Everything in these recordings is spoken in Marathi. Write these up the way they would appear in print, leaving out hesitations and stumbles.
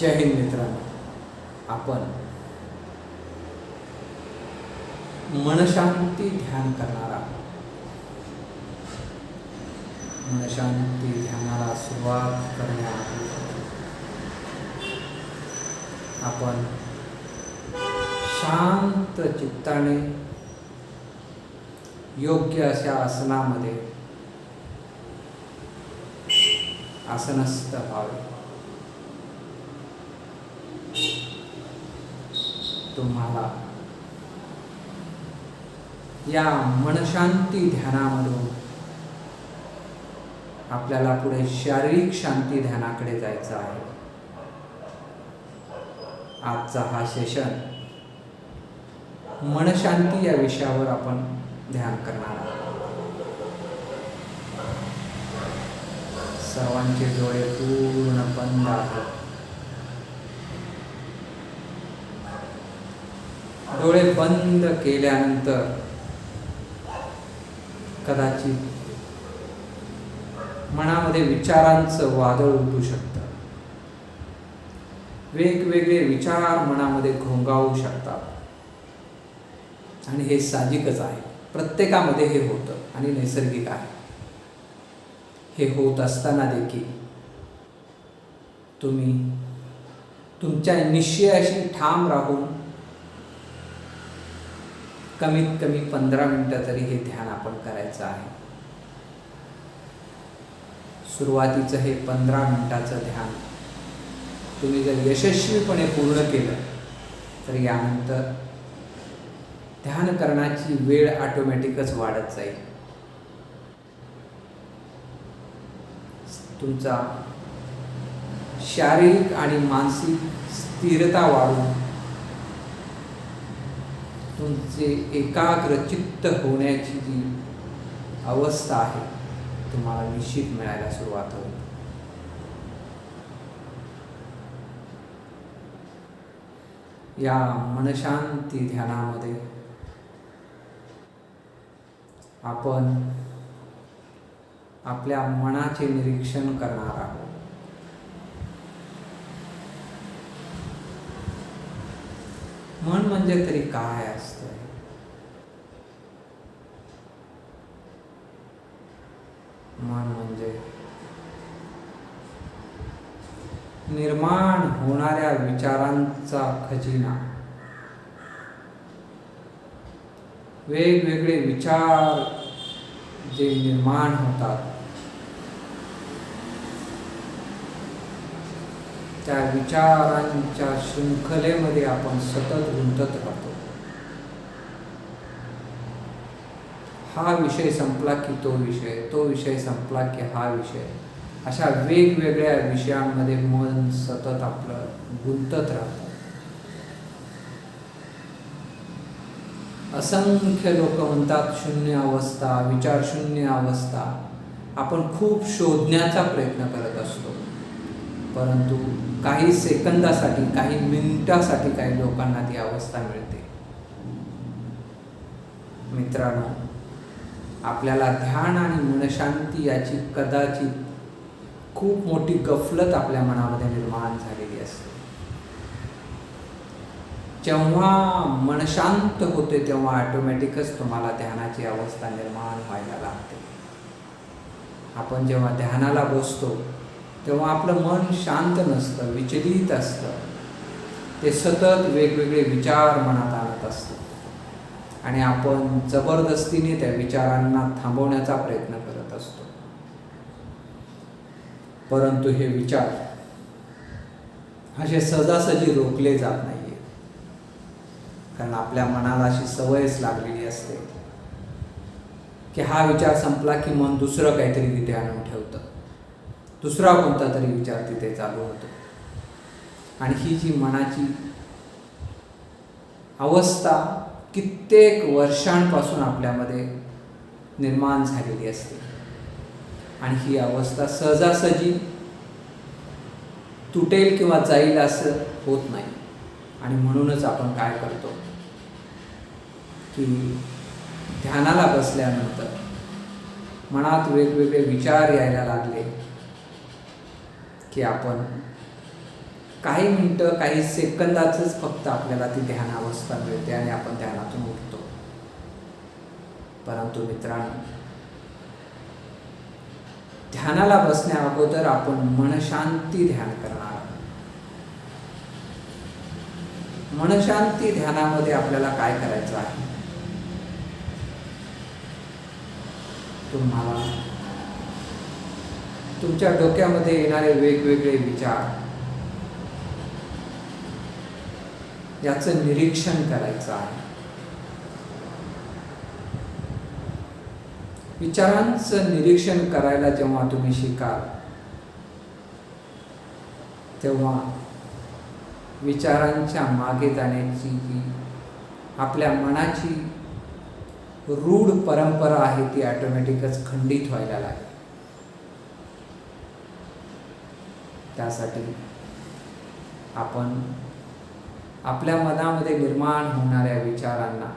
जय हिंद मित्रांनो. आपण मनशांती ध्यान करणार आहोत. मनशांती ध्यानाला सुरुवात करण्याआधी आपण शांत चित्ताने योग्य अशा आसनामध्ये आसनस्थ व्हावे. तुम्हाला या मनशांती ध्यानामधून आपल्याला पुढे शारीरिक शांती ध्यानाकडे जायचं आहे. आजचा हा सेशन मनशांती या विषयावर आपण ध्यान करणार आहोत. सर्वांचे डोळे पूर्ण बंद आहेत. डोळे बंद केल्यानंतर कदाचित मनामध्ये विचारांचं वादळ उठू शकतं. वेगवेगळे विचार मनामध्ये घोंगावू शकतात आणि हे साहजिकच आहे. प्रत्येकामध्ये हे होतं आणि नैसर्गिक आहे. हे होत असताना देखील तुम्ही तुमच्या निश्चयाशी ठाम राहून कमीत कमी 15 मिनिटं तरी हे ध्यान आपण करायचं आहे. सुरुवातीचं हे 15 मिनिटाचं ध्यान तुम्ही जर यशस्वीपणे पूर्ण केलं तर यानंतर ध्यान करण्याची वेळ ऑटोमॅटिकच वाढत जाईल. तुमचा शारीरिक आणि मानसिक स्थिरता वाढून तुमचे एकाग्र चित्त होण्याची जी अवस्था आहे तुम्हाला निश्चित मिळायला सुरुवात होईल. या मनशांती ध्यानामध्ये आपण आपल्या मनाचे निरीक्षण करणार आहोत. मन म्हणजे तरी काय असतं? मन म्हणजे निर्माण होणाऱ्या विचारांचा खजिना. वेगवेगळे विचार जे निर्माण होतात त्या विचारांच्या शृंखलेमध्ये आपण सतत गुंतत राहतो. हा विषय संपला की तो विषय, तो विषय संपला की हा विषय, अशा वेगवेगळ्या विषयांमध्ये मन सतत आपलं गुंतत राहतं. असंख्य लोक म्हणतात शून्य अवस्था, विचार शून्य अवस्था. आपण खूप शोधण्याचा प्रयत्न करत असतो, परंतु काही सेकंदासाठी, काही मिनिटासाठी काही लोकांना ती अवस्था मिळते. मित्रांनो, आपल्याला ध्यान आणि मनशांती याची कदाचित खूप मोठी गफलत आपल्या मनामध्ये निर्माण झालेली असते. जेव्हा मन शांत होते तेव्हा ऑटोमॅटिकच तुम्हाला ध्यानाची अवस्था निर्माण व्हायला लागते. आपण जेव्हा ध्यानाला बसतो तेव्हा आपलं मन शांत नसतं, विचलित असतं. ते सतत वेगवेगळे विचार मनात आणत असतं आणि आपण जबरदस्तीने त्या विचारांना थांबवण्याचा प्रयत्न करत असतो. परंतु हे विचार असे सहजासहजी रोखले जात नाहीये, कारण आपल्या मनाला अशी सवयच लागलेली असते की हा विचार संपला की मन दुसरं काहीतरी तिथे आणून ठेवतं, दुसरा कोणता तरी विचार तिथे चालू होतो. आणि ही जी मनाची अवस्था कित्येक वर्षांपासून आपल्यामध्ये निर्माण झालेली असते आणि ही अवस्था सहजासहजी तुटेल किंवा जाईल असं होत नाही. आणि म्हणूनच आपण काय करतो की ध्यानाला बसल्यानंतर मनात वेगवेगळे विचार यायला लागले की आपण काही मिनटं काही सेकंदाचंच फक्त आपल्याला ती ध्यान अवस्था मिळते आणि आपण ध्यानातून उठतो. परंतु मित्रांनो, ध्यानाला बसण्या अगोदर आपण मनशांती ध्यान करणार आहोत. मनशांती ध्यानामध्ये आपल्याला काय करायचं आहे? तुम्हाला तुमच्या डोक्यामध्ये येणारे वेगवेगळे विचार याचं निरीक्षण करायचं आहे. विचारांचं निरीक्षण करायला जेव्हा तुम्ही शिकाल तेव्हा विचारांच्या मागे जाण्याची जी आपल्या मनाची रूढ परंपरा आहे ती ऑटोमॅटिकच खंडित व्हायला लागेल. त्यासाठी आपण आपल्या मनामध्ये निर्माण होणाऱ्या विचारांना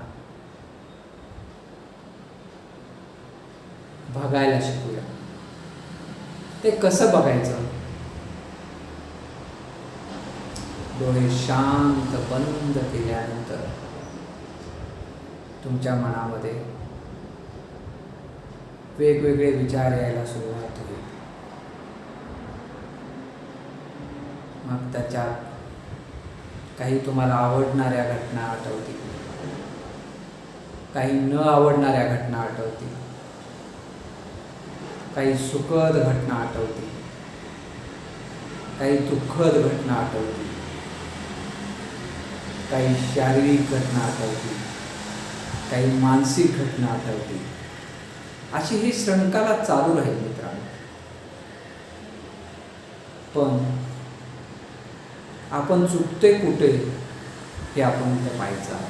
बघायला शिकूया. ते कसं बघायचं? डोळे शांत बंद केल्यानंतर तुमच्या मनामध्ये वेगवेगळे विचार यायला सुरुवात होईल. मग त्याच्यात काही तुम्हाला आवडणाऱ्या घटना आठवतील, काही न आवडणाऱ्या घटना आठवतील, काही सुखद घटना आठवतील, काही दुःखद घटना आठवतील, काही शारीरिक घटना आठवतील, काही मानसिक घटना आठवतील. अशी ही शृंखला चालू राहील मित्रांनो. पण आपण चुकते कुठे हे आपण इथे पाहायचं आहे.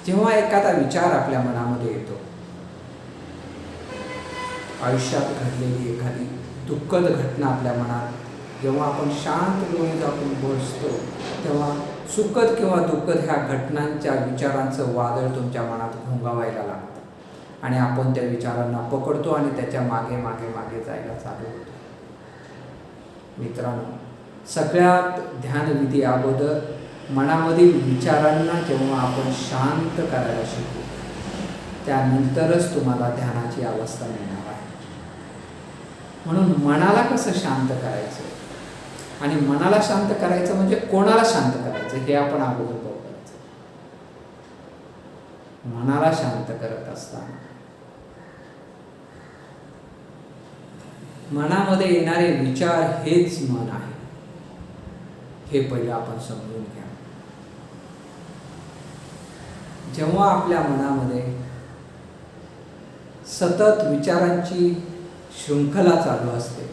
जेव्हा एखादा विचार आपल्या मनामध्ये येतो, आयुष्यात घडलेली एखादी दुःखद घटना आपल्या मनात जेव्हा आपण शांत डोळे झाकून बसतो तेव्हा सुखद किंवा दुःखद ह्या घटनांच्या विचारांचं वादळ तुमच्या मनात घोंगावायला लागतं आणि आपण त्या विचारांना पकडतो आणि त्याच्या मागे मागे मागे जायला चालू होतो. मित्रांनो, सगळ्यात ध्यानविधी अगोदर मनामधील विचारांना जेव्हा आपण शांत करायला शिकू त्यानंतरच तुम्हाला ध्यानाची अवस्था मिळणार आहे. म्हणून मनाला कसं शांत करायचं आणि मनाला शांत करायचं म्हणजे कोणाला शांत करायचं हे आपण अगोदर बघायचं. मनाला शांत करत असताना मनामध्ये येणारे विचार हेच मन आहे हे पहिलं आपण समजून घ्या. जेव्हा आपल्या मनामध्ये सतत विचारांची शृंखला चालू असते,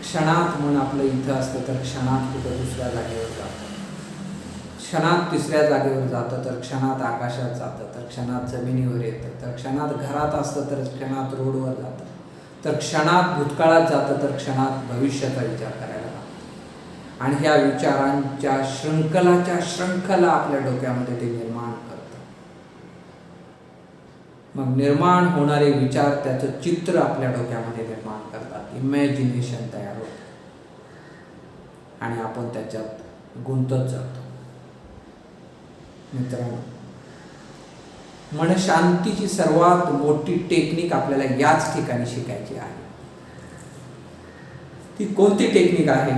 क्षणात मन आपलं इथं असतं तर क्षणात कुठं दुसऱ्या जागेवर जातं, क्षणात तिसऱ्या जागेवर जातं तर क्षणात आकाशात जातं, तर क्षणात जमिनीवर येतं, तर क्षणात घरात असतं तर क्षणात रोडवर जातं, तर क्षणात भूतकाळात जातं, तर क्षणात भविष्याचा विचार करायला लागतं. आणि ह्या विचारांच्या शृंखला आपल्या डोक्यामध्ये ते निर्माण करतं. मग निर्माण होणारे विचार त्याचं चित्र आपल्या डोक्यामध्ये निर्माण करतात, इमॅजिनेशन तयार होतं आणि आपण त्याच्यात गुंतत जातो. मित्रांनो, मनशांतीची सर्वात मोठी टेक्निक आपल्याला याच ठिकाणी शिकायची आहे. ती कोणती टेक्निक आहे?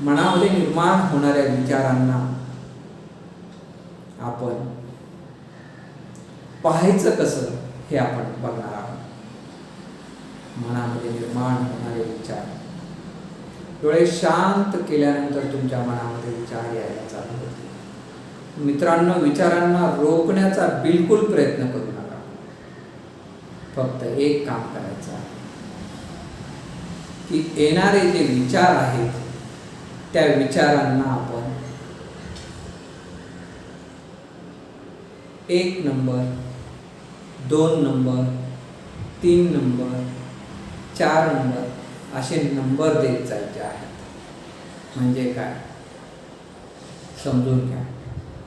मनामध्ये निर्माण होणाऱ्या विचारांना आपण पाहायचं कसं हे आपण बघणार आहोत. मनामध्ये निर्माण होणारे विचार डोळे शांत केल्यानंतर तुमच्या मनामध्ये विचार यायला चालू होते. मित्रांनो, विचारांना रोखण्याचा बिलकुल प्रयत्न करू नका. फक्त एक काम करायचं आहे की येणारे जे विचार आहेत त्या विचारांना आपण 1 नंबर, 2 नंबर, 3 नंबर, 4 नंबर असे नंबर देत जायचे आहेत. म्हणजे काय समजून घ्या.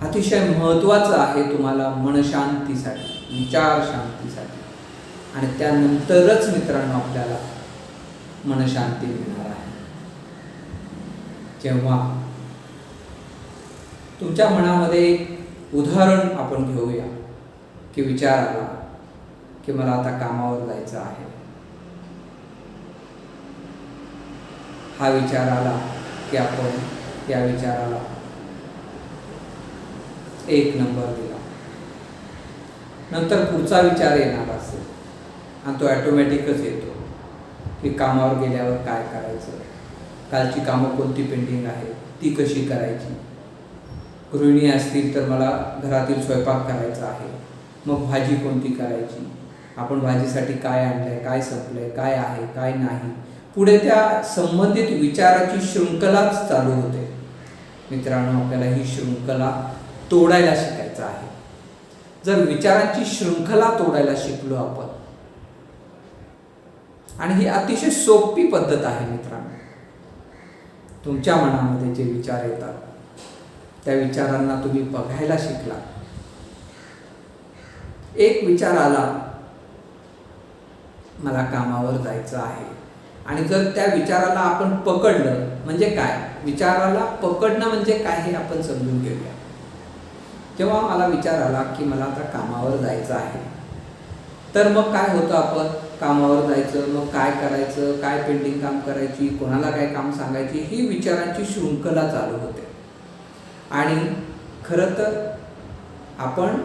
अतिशय महत्त्वाचं आहे तुम्हाला मनशांतीसाठी, विचार शांतीसाठी. आणि त्यानंतरच मित्रांनो आपल्याला मनशांती मिळणार आहे. जेव्हा तुमच्या मनामध्ये एक उदाहरण आपण घेऊया की विचार आला की मला आता कामावर जायचं आहे. हा विचार आला की आपण या विचाराला 1 नंबर दिला. नंतर पुढचा विचार येणार असेल आणि तो ऑटोमॅटिकच येतो की कामावर गेल्यावर काय करायचं, कालची कामं कोणती पेंडिंग आहे ती कशी करायची. गृहिणी असतील तर मला घरातील स्वयंपाक करायचा आहे, मग भाजी कोणती करायची, आपण भाजीसाठी काय आणलंय, काय संपलंय, काय आहे काय नाही. पुढे त्या संबंधित विचाराची शृंखलाच चालू होते. मित्रांनो, आपल्याला ही शृंखला तोडायला शिकायचं आहे. जर विचारांची शृंखला तोडायला शिकलो आपण, आणि ही अतिशय सोपी पद्धत आहे मित्रांनो. तुमच्या मनामध्ये जे विचार येतात त्या विचारांना तुम्ही बघायला शिकला. एक विचार आला, मला कामावर जायचं आहे, आणि जर त्या विचाराला आपण पकडलं, म्हणजे काय, विचाराला पकडणं म्हणजे काय हे आपण समजून घेऊया. जेव्हा मला विचार आला की मला आता कामावर जायचं आहे, तर मग काय होतं, आपण कामावर जायचं, मग काय करायचं, काय पेंडिंग काम करायची, कोणाला काय काम सांगायची, ही विचारांची शृंखला चालू होते. आणि खरं तर आपण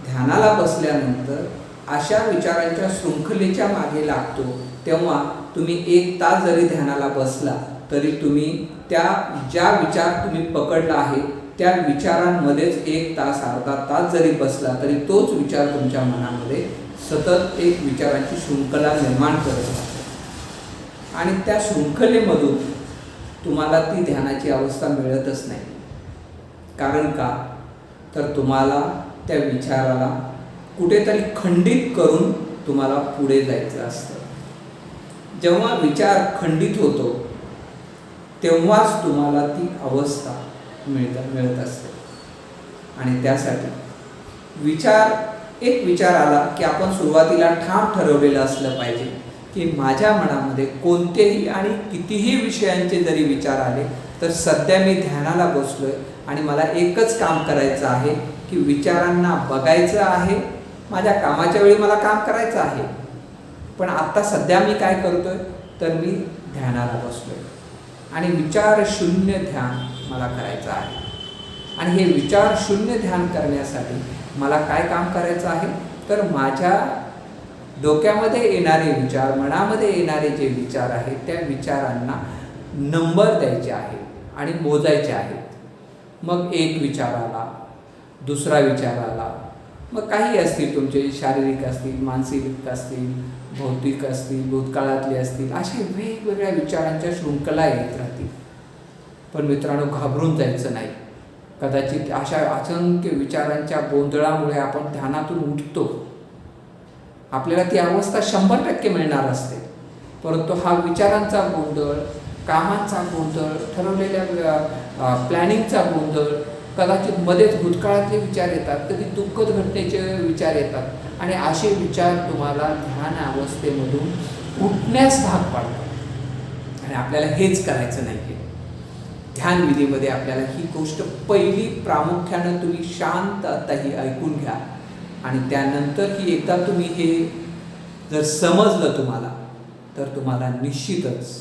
ध्यानाला बसल्यानंतर अशा विचारांच्या शृंखलेच्या मागे लागतो. तेव्हा तुम्ही 1 तास जरी ध्यानाला बसला तरी तुम्ही त्या ज्या विचार तुम्ही पकडला आहे त्या विचारांमध्येच 1 तास अर्धा तास जरी बसला तरी तोच विचार तुमच्या मनामध्ये सतत एक विचारांची शृंखला निर्माण करत राहतो. आणि त्या शृंखलेमधून तुम्हाला ती ध्यानाची अवस्था मिळतच नाही. कारण का, तर तुम्हाला त्या विचाराला कुठेतरी खंडित करून तुम्हाला पुढे जायचं असतं. जेव्हा विचार खंडित होतो तेव्हाच तुम्हाला ती अवस्था मिळत असते. आणि त्यासाठी एक विचार आला की आपण सुरुवातीला ठाम ठरवलेलं असलं पाहिजे की माझ्या मनामध्ये कोणतेही आणि कितीही विषयांचे जरी विचार आले तर सध्या मी ध्यानाला बसलोय आणि मला एकच काम करायचं आहे की विचारांना बघायचं आहे. माझ्या कामाच्या वेळी मला काम करायचं आहे, पण आता सध्या मी काय करतोय, तर मी ध्यानाला बसलोय आणि विचार शून्य ध्यान मला करायचं आहे. आणि हे विचार शून्य ध्यान करण्यासाठी मला काय काम करायचं आहे, तर माझ्या डोक्यामध्ये येणारे विचार, मनामध्ये येणारे जे विचार आहेत त्या विचारांना नंबर द्यायचे आहे आणि मोजायचे आहेत. मग एक विचार आला, दुसरा विचार आला, मग काही असतील तुमचे, शारीरिक असतील, मानसिक असतील, भौतिक असतील, भूतकाळातले असतील, अशा वेगवेगळ्या विचारांच्या शृंखला येत राहतील. पण मित्रांनो, घाबरून जायचं नाही. कदाचित अशा असंख्य विचारांच्या गोंधळामुळे आपण ध्यानातून उठतो, आपल्याला ती अवस्था 100% मिळणार असते, परंतु हा विचारांचा गोंधळ, कामांचा गोंधळ, ठरवलेल्या प्लॅनिंगचा गोंधळ, कदाचित मध्येच भूतकाळातले विचार येतात, कधी दुःखद घटनेचे विचार येतात आणि असे विचार तुम्हाला ध्यान अवस्थेमधून उठण्यास भाग पाडतात. आणि आपल्याला हेच करायचं नाही. ध्यान विधीमध्ये आपल्याला ही गोष्ट पहिली प्रामुख्यानं तुम्ही शांत आता ही ऐकून घ्या आणि त्यानंतर ही एकदा तुम्ही हे जर समजलं तुम्हाला, तर तुम्हाला निश्चितच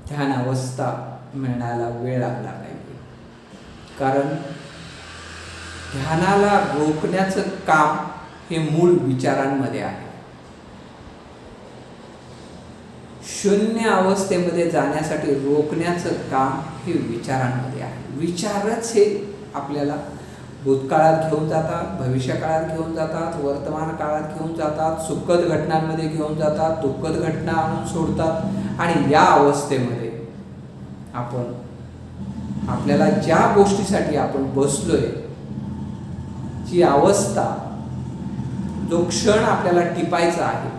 ध्यान अवस्था मिळण्याला वेळ लागणार नाही. कारण ध्यानाला रोखण्याचं काम हे मूळ विचारांमध्ये आहे. शून्य अवस्थेमध्ये जाण्यासाठी रोखण्याचं काम हे विचारांमध्ये आहे. विचारच हे आपल्याला भूतकाळात घेऊन जातात, भविष्यकाळात घेऊन जातात, वर्तमान काळात घेऊन जातात, सुखद घटनांमध्ये घेऊन जातात, दुःखद घटना आणून सोडतात. आणि या अवस्थेमध्ये आपण आपल्याला ज्या गोष्टीसाठी आपण बसलोय, जी अवस्था, जो क्षण आपल्याला टिपायचा आहे,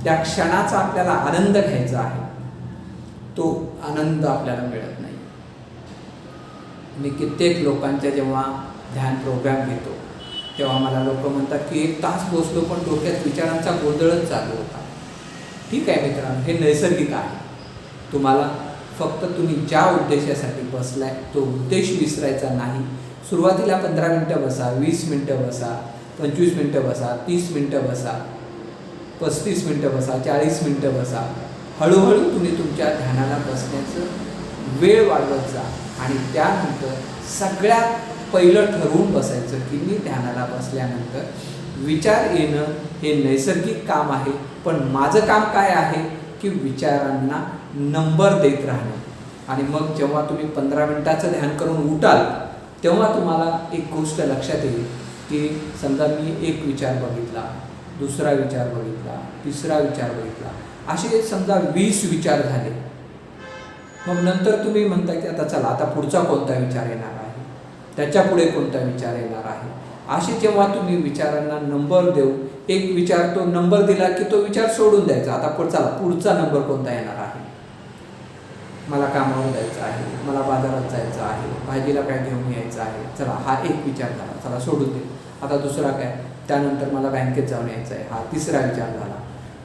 त्या क्षणाचा आपल्याला आनंद घ्यायचा आहे, तो आनंद आपल्याला मिळत नाही. मी कित्येक लोकांच्या जेव्हा ध्यान प्रोग्राम घेतो तेव्हा मला लोक म्हणतात की 1 तास बसलो पण डोक्यात विचारांचा गोंधळच चालू होता. ठीक आहे मित्रांनो, हे नैसर्गिक आहे. तुम्हाला फक्त तुम्ही ज्या उद्देशासाठी बसलाय तो उद्देश विसरायचा नाही. सुरुवातीला 15 मिनटं बसा, 20 मिनटं बसा, 25 मिनटं बसा, 30 मिनटं बसा, 35 मिनटं बसा, 40 मिनटं बसा. हळूहळू तुम्ही तुमच्या ध्यानाला बसण्याचं वेळ वाढवत जा आणि त्यानंतर सगळ्यात पहिलं ठरवून बसायचं की मी ध्यानाला बसल्यानंतर विचार येणं हे नैसर्गिक काम आहे, पण माझं काम काय आहे की विचारांना नंबर देत राहणं. आणि मग जेव्हा तुम्ही 15 मिनटाचं ध्यान करून उठाल तेव्हा तुम्हाला एक गोष्ट लक्षात येईल की समजा मी एक विचार बघितला, दुसरा विचार बघितला, तिसरा विचार बघितला, असे समजा 20 विचार झाले. मग नंतर तुम्ही म्हणता की आता चला, आता पुढचा कोणता विचार येणार आहे, त्याच्या पुढे कोणता विचार येणार आहे. असे जेव्हा तुम्ही विचारांना नंबर देऊ, एक विचार तो नंबर दिला की तो विचार सोडून द्यायचा. आता पुढचा नंबर कोणता येणार आहे, मला कामावर जायचं आहे, मला बाजारात जायचं आहे, भाजीला काय घेऊन यायचं आहे, चला हा एक विचार झाला, चला सोडून दे. आता दुसरा काय, त्यानंतर मला बँकेत जाऊन यायचं आहे, हा तिसरा विचार झाला.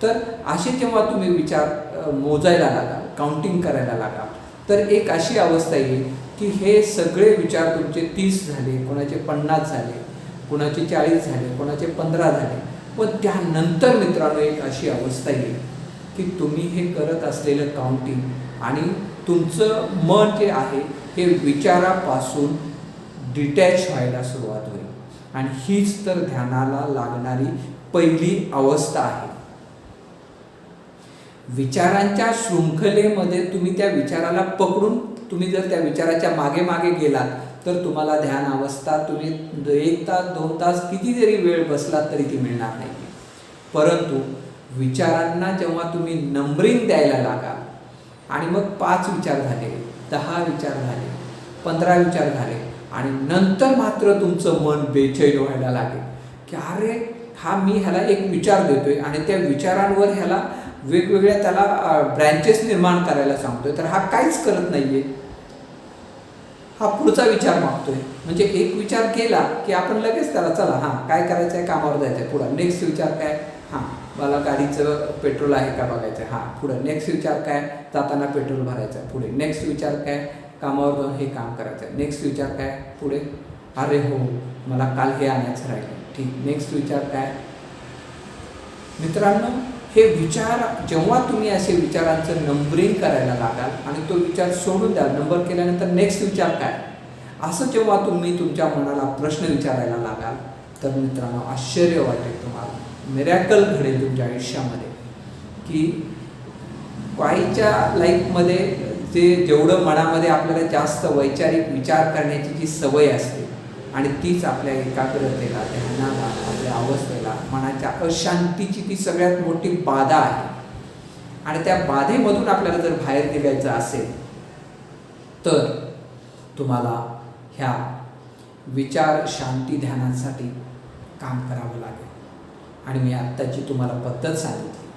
तर असे जेव्हा तुम्ही विचार मोजायला लागाल, काउंटिंग करायला लागाल, तर एक अशी अवस्था येईल की हे सगळे विचार तुमचे 30 झाले, कोणाचे 50 झाले, कोणाचे 40 झाले, कोणाचे 15 झाले. पण त्यानंतर मित्रांनो एक अशी अवस्था येईल की तुम्ही हे करत असलेलं काउंटिंग आणि तुमचं मन जे आहे हे विचारापासून डिटॅच व्हायला सुरुवात होईल. आणि हीच तर ध्यानाला लागणारी पहिली अवस्था आहे. विचारांच्या शृंखलेमध्ये तुम्ही त्या विचाराला पकडून तुम्ही जर त्या विचाराच्या मागे मागे गेलात तर तुम्हाला ध्यान अवस्था तुम्ही 1 तास 2 तास किती जरी वेळ बसलात तरी ती मिळणार नाही. परंतु विचारांना जेव्हा तुम्ही नंबरिंग द्यायला लागाल आणि मग 5 विचार झाले, 10 विचार झाले, 15 विचार झाले आणि नंतर मात्र तुमचं मन बेचैन व्हायला लागेल की अरे हा मी ह्याला एक विचार देतोय आणि त्या विचारांवर ह्याला वेगवेगळ्या त्याला ब्रँचेस निर्माण करायला सांगतोय, तर हा काहीच करत नाहीये, हा पुढचा विचार मागतोय. म्हणजे एक विचार केला की आपण लगेच त्याला चला हां काय करायचं आहे, कामावर जायचं आहे, पुढं नेक्स्ट विचार काय, हां मला गाडीचं पेट्रोल आहे का बघायचं आहे, हां पुढं नेक्स्ट विचार काय, जाताना पेट्रोल भरायचं आहे, पुढे नेक्स्ट विचार काय, कामावर जाऊन हे काम करायचं आहे, नेक्स्ट विचार काय, पुढे अरे हो मला काल हे आणायचं राहिलं, ठीक, नेक्स्ट विचार काय. मित्रांनो हे विचार जेव्हा तुम्ही असे विचारांचं नंबरिंग करायला लागाल आणि तो विचार सोडून द्याल, नंबर केल्यानंतर नेक्स्ट विचार काय, असं जेव्हा तुम्ही तुमच्या मनाला प्रश्न विचारायला लागाल तर मित्रांनो आश्चर्य वाटेल तुम्हाला, मिरॅकल घडेल तुमच्या आयुष्यामध्ये की काहीच्या लाईफमध्ये जेवढं मनामध्ये आपल्याला जास्त वैचारिक विचार करण्याची जी सवय असते आणि तीच आपल्या एकाग्रतेला, ध्यानाला, आपल्या अवस्थेला, मनाच्या अशांतीची ती सगळ्यात मोठी बाधा आहे. आणि त्या बाधेमधून आपल्याला जर बाहेर निघायचं असेल तर तुम्हाला ह्या विचार शांती ध्यानासाठी काम करावं लागेल. आणि मी आत्ताची तुम्हाला पद्धत सांगितली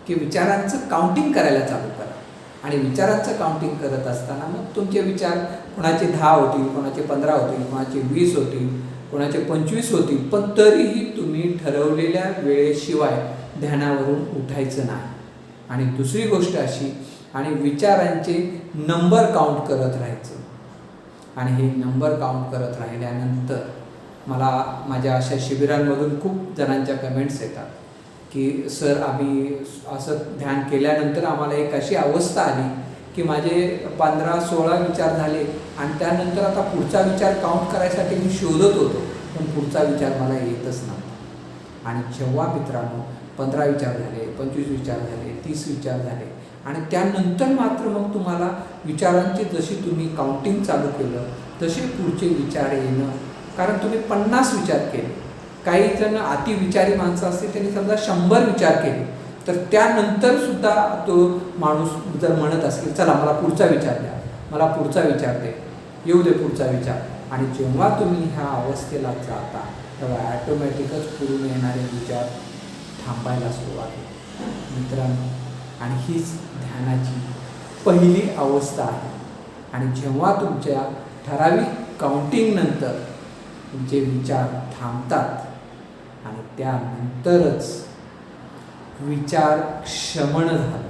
की विचारांचं काउंटिंग करायला चालू करा. आणि विचारांचं काउंटिंग करत असताना मग तुमचे विचार कोणाचे 10 होतील, कोणाचे 15 होतील, कोणाचे 20 होतील, कोणाचे 25 होतील, पण तरीही तुम्ही ठरवलेल्या वेळेशिवाय ध्यानावरून उठायचं नाही. आणि दुसरी गोष्ट अशी, आणि विचारांचे नंबर काउंट करत राहायचं. आणि हे नंबर काउंट करत राहिल्यानंतर मला माझ्या अशा शिबिरांमधून खूप जणांच्या कमेंट्स येतात की सर आम्ही असं ध्यान केल्यानंतर आम्हाला एक अशी अवस्था आली की माझे 15-16 विचार झाले आणि त्यानंतर आता पुढचा विचार काउंट करायसाठी मी शोधत होतो पण पुढचा विचार मला येतच नव्हता. आणि जेव्हा मित्रांनो 15 विचार झाले, 25 विचार झाले, 30 विचार झाले आणि त्यानंतर मात्र मग तुम्हाला विचारांची जशी तुम्ही काउंटिंग चालू केलं तसे पुढचे विचार येणं, कारण तुम्ही 50 विचार केले. काही जण अतिविचारी माणसं असते त्यांनी समजा 100 विचार केले तर त्यानंतर सुद्धा तो माणूस जर म्हणत असेल चला मला पुढचा विचार द्या, मला पुढचा विचार दे, येऊ दे पुढचा विचार. आणि जेव्हा तुम्ही ह्या अवस्थेला जाता तेव्हा ॲटोमॅटिकच पुढून येणारे विचार थांबायला सुरुवात होते मित्रांनो. आणि हीच ध्यानाची पहिली अवस्था आहे. आणि जेव्हा तुमच्या ठराविक काउंटिंगनंतर तुमचे विचार थांबतात आणि त्यानंतरच विचार शमन झालं,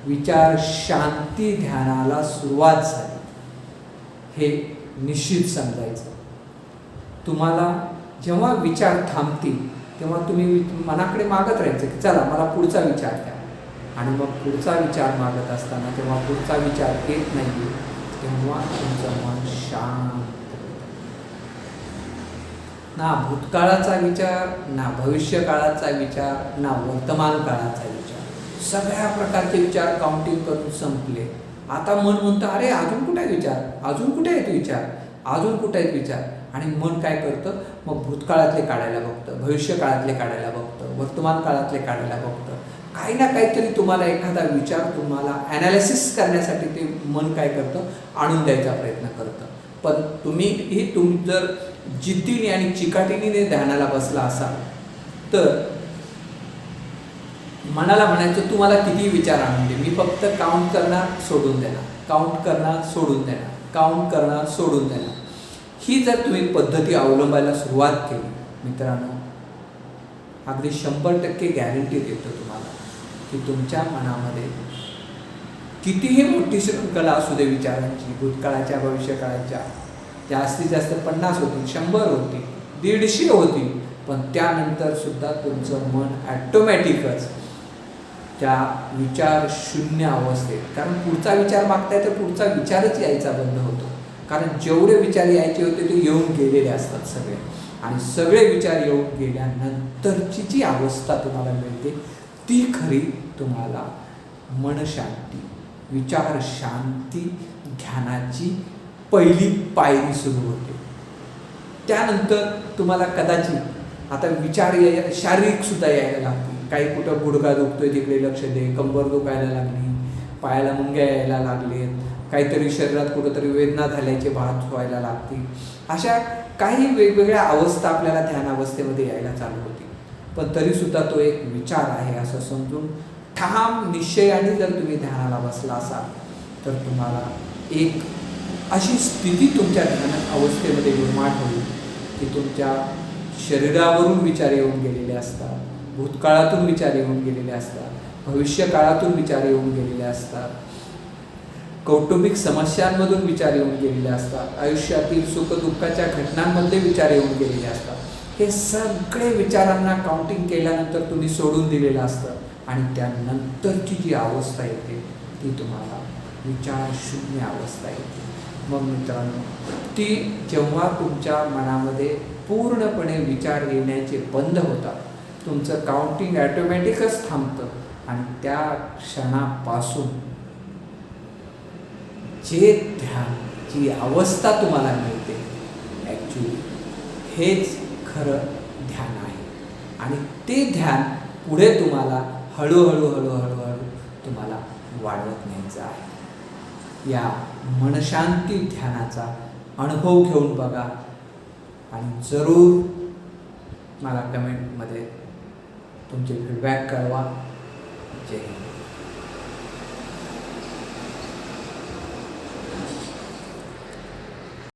विचार शांती ध्यानाला सुरुवात झाली, हे निश्चित समजायचं. तुम्हाला जेव्हा विचार थांबतील तेव्हा तुम्ही मनाकडे मागत राहायचं की चला मला पुढचा विचार द्या. आणि मग पुढचा विचार मागत असताना जेव्हा पुढचा विचार येत नाही तेव्हा तुमचं मन शांत होतं. ना भूतकाळाचा विचार, ना भविष्य काळाचा विचार, ना वर्तमान काळाचा विचार, सगळ्या प्रकारचे विचार काउंटिंग करून संपले. आता मन म्हणतं अरे अजून कुठे आहे विचार, अजून कुठे आहेत विचार, अजून कुठे आहेत विचार. आणि मन काय करतं, मग भूतकाळातले काढायला बघतं, भविष्य काळातले काढायला बघतं, वर्तमान काळातले काढायला बघतं. काही ना काहीतरी तुम्हाला एखादा विचार तुम्हाला ॲनालिसिस करण्यासाठी ते मन काय करतं, आणून द्यायचा प्रयत्न करतं. पण तुम्ही जर जिद्दीने आणि चिकाटीने ध्यानाला बसला असाल तर मनाला म्हणायचं तुम्हाला किती विचार आणून दे, मी फक्त काउंट करणार सोडून देणार, काउंट करणार सोडून देणार, काउंट करणार सोडून देणार. ही जर तुम्ही पद्धती अवलंबायला सुरुवात केली मित्रांनो, अगदी 100% गॅरंटी देतो तुम्हाला की तुमच्या मनामध्ये कितीही मोठी श्रृंखला असू दे विचारांची, भूतकाळाच्या भविष्यकाळाच्या, जास्तीत जास्त 50 होतील, 100 होतील, 150 होतील, पण त्यानंतर सुद्धा तुमचं मन ॲटोमॅटिकच त्या विचार शून्य अवस्थेत, कारण पुढचा विचार मागताय तर पुढचा विचारच यायचा बंद होतो. कारण जेवढे विचार यायचे होते ते येऊन गेलेले असतात सगळे, आणि सगळे विचार येऊन गेल्यानंतरची जी अवस्था तुम्हाला मिळते ती खरी तुम्हाला मनशांती, विचार शांती ध्यानाची पहिली पायरी सुरू होते. त्यानंतर तुम्हाला कदाचित आता विचार शारीरिक सुद्धा यायला लागतील. काही कुठं गुडघा दुखतोय तिकडे लक्ष दे, कंबर दुखायला लागली, पायाला मुंग्या यायला लागलेत, काहीतरी शरीरात कुठंतरी वेदना झाल्याचे भास व्हायला लागतील. अशा काही वेगवेगळ्या अवस्था आपल्याला ध्यानावस्थेमध्ये यायला चालू होती. पण तरीसुद्धा तो एक विचार आहे असं समजून ठाम निश्चयाने जर तुम्ही ध्यानाला बसला असाल तर तुम्हाला एक अशी स्थिती तुमच्या ध्यान अवस्थेमध्ये निर्माण होईल की तुमच्या शरीरावरून विचार येऊन गेलेले असतात, भूतकाळातून विचार येऊन गेलेले असतात, भविष्यकाळातून विचार येऊन गेलेले असतात, कौटुंबिक समस्यांमधून विचार येऊन गेलेले असतात, आयुष्यातील सुखदुःखाच्या घटनांमधले विचार येऊन गेलेले असतात. हे सगळे विचारांना काउंटिंग केल्यानंतर तुम्ही सोडून दिलेलं असतं आणि त्यानंतरची जी अवस्था येते ती तुम्हाला विचार शून्य अवस्था येते. मग मित्रांनो, ती जेव्हा तुमच्या मनामध्ये पूर्णपणे विचार येण्याचे बंद होतात, तुमचं काउंटिंग ॲटोमॅटिकच थांबतं आणि त्या क्षणापासून जे ध्यान, जी अवस्था तुम्हाला मिळते ॲक्च्युली हेच खरं ध्यान आहे. आणि ते ध्यान पुढे तुम्हाला हळूहळू तुम्हाला वाढवत न्यायचं आहे. या मनशांती ध्यानाचा अनुभव घेऊन बघा आणि जरूर मला कमेंटमध्ये तुमचे फीडबॅक कळवा. जय हिंद.